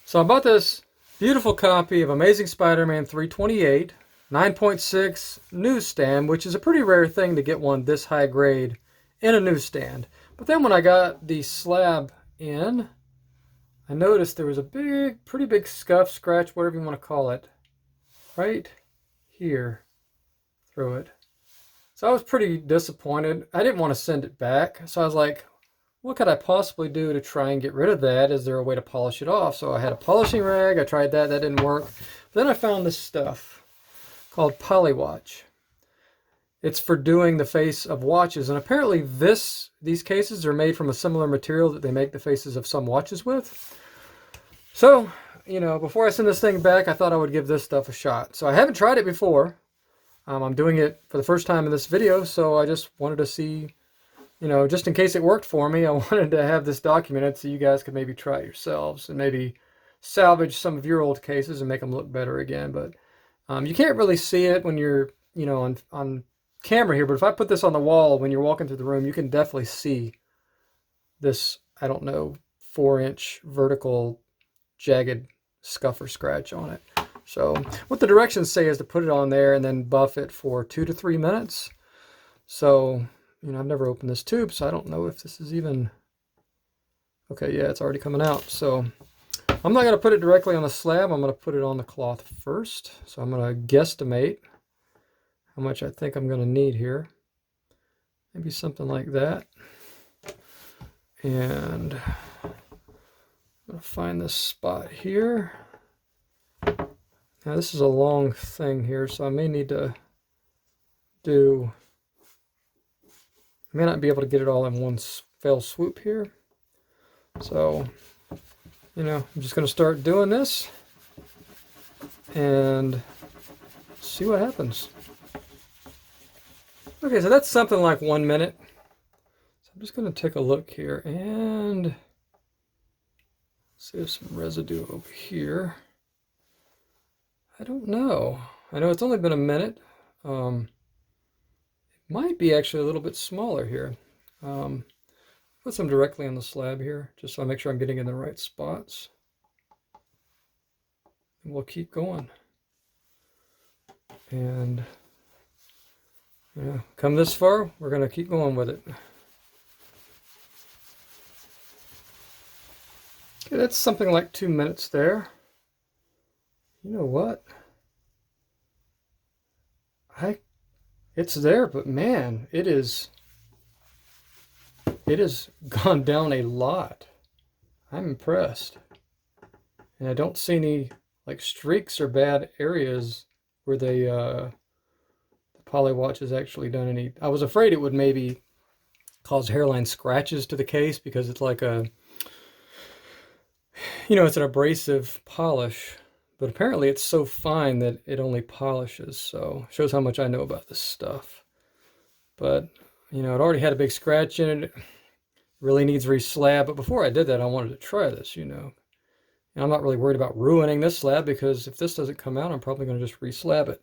So I bought this beautiful copy of Amazing Spider-Man 328, 9.6 newsstand, which is a pretty rare thing to get one this high grade in a newsstand. But then when I got the slab in, I noticed there was a pretty big scuff, scratch, whatever you want to call it, right here through it. So I was pretty disappointed. I didn't want to send it back. So I was like, what could I possibly do to try and get rid of that? Is there a way to polish it off? So I had a polishing rag. I tried that. That didn't work. Then I found this stuff called polyWatch. It's for doing the face of watches. And apparently these cases are made from a similar material that they make the faces of some watches with. So, you know, before I send this thing back, I thought I would give this stuff a shot. So I haven't tried it before. I'm doing it for the first time in this video, so I just wanted to see, you know, just in case it worked for me, I wanted to have this documented so you guys could maybe try it yourselves and maybe salvage some of your old cases and make them look better again. But you can't really see it when you're, you know, on camera here, but if I put this on the wall when you're walking through the room, you can definitely see this, I don't know, 4-inch vertical jagged scuff or scratch on it. So what the directions say is to put it on there and then buff it for 2 to 3 minutes. So, you know, I've never opened this tube, so I don't know if this is even... Okay, yeah, it's already coming out. So I'm not going to put it directly on the slab. I'm going to put it on the cloth first. So I'm going to guesstimate how much I think I'm going to need here. Maybe something like that. And I'm going to find this spot here. Now this is a long thing here, so I may need to I may not be able to get it all in one fell swoop here. So, you know, I'm just going to start doing this and see what happens. Okay, so that's something like 1 minute. So I'm just going to take a look here and see if some residue over here. I don't know. I know it's only been a minute. It might be actually a little bit smaller here. Put some directly on the slab here, just so I make sure I'm getting in the right spots. And we'll keep going. And yeah, come this far, we're going to keep going with it. Okay, that's something like 2 minutes there. You know what? It's there, but man, it has gone down a lot. I'm impressed. And I don't see any like streaks or bad areas where the polyWatch has actually done any. I was afraid it would maybe cause hairline scratches to the case because it's like a, you know, it's an abrasive polish. But apparently it's so fine that it only polishes, so shows how much I know about this stuff. But, you know, it already had a big scratch in it. Really needs re-slab, but before I did that, I wanted to try this, you know. And I'm not really worried about ruining this slab because if this doesn't come out, I'm probably going to just re-slab it.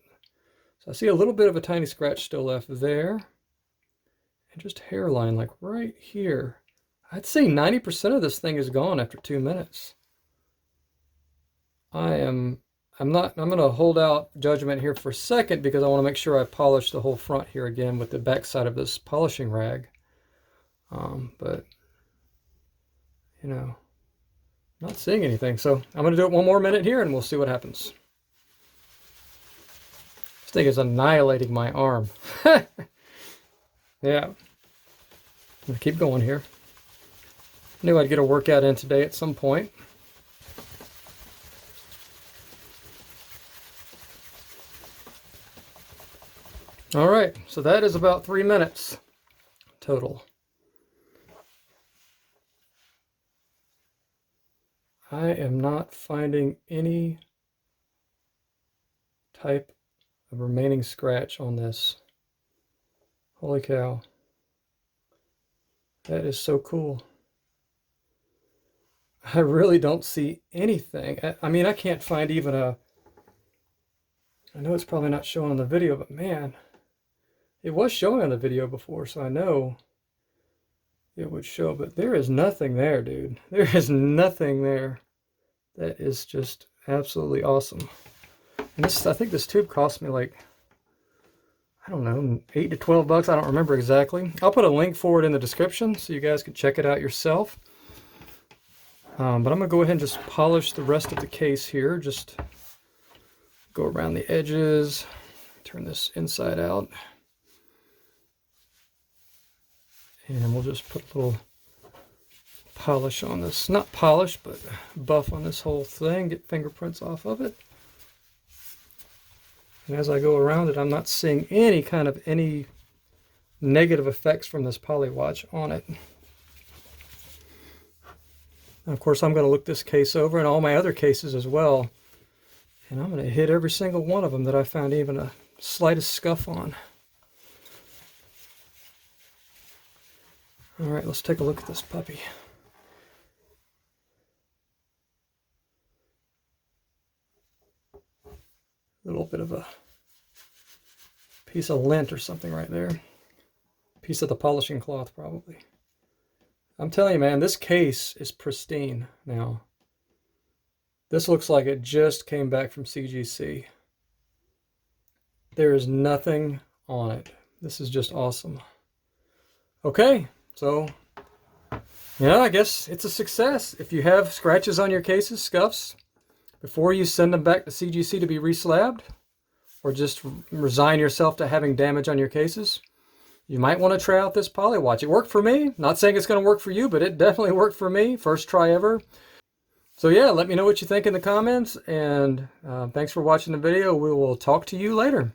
So I see a little bit of a tiny scratch still left there. And just hairline, like right here. I'd say 90% of this thing is gone after 2 minutes. I'm going to hold out judgment here for a second because I want to make sure I polish the whole front here again with the back side of this polishing rag. But, you know, not seeing anything. So I'm going to do it 1 more minute here and we'll see what happens. This thing is annihilating my arm. Yeah. I'm going to keep going here. Knew I'd get a workout in today at some point. All right, so that is about 3 minutes total. I am not finding any type of remaining scratch on this. Holy cow. That is so cool. I really don't see anything. I mean, I can't find even a... I know it's probably not showing on the video, but man... It was showing on the video before, so I know it would show, but there is nothing there, dude. There is nothing there. That is just absolutely awesome. And this, I think this tube cost me like, I don't know, 8 to 12 bucks. I don't remember exactly. I'll put a link for it in the description so you guys can check it out yourself. But I'm going to go ahead and just polish the rest of the case here. Just go around the edges, turn this inside out. And we'll just put a little polish on this. Not polish, but buff on this whole thing. Get fingerprints off of it. And as I go around it, I'm not seeing any negative effects from this polyWatch on it. And of course, I'm going to look this case over and all my other cases as well. And I'm going to hit every single one of them that I found even a slightest scuff on. All right, let's take a look at this puppy. A little bit of a piece of lint or something right there. Piece of the polishing cloth, probably. I'm telling you, man, this case is pristine now. This looks like it just came back from CGC. There is nothing on it. This is just awesome. Okay, so, yeah, I guess it's a success. If you have scratches on your cases, scuffs, before you send them back to CGC to be reslabbed, or just resign yourself to having damage on your cases, you might want to try out this polyWatch. It worked for me. Not saying it's going to work for you, but it definitely worked for me. First try ever. So yeah, let me know what you think in the comments, and thanks for watching the video. We will talk to you later.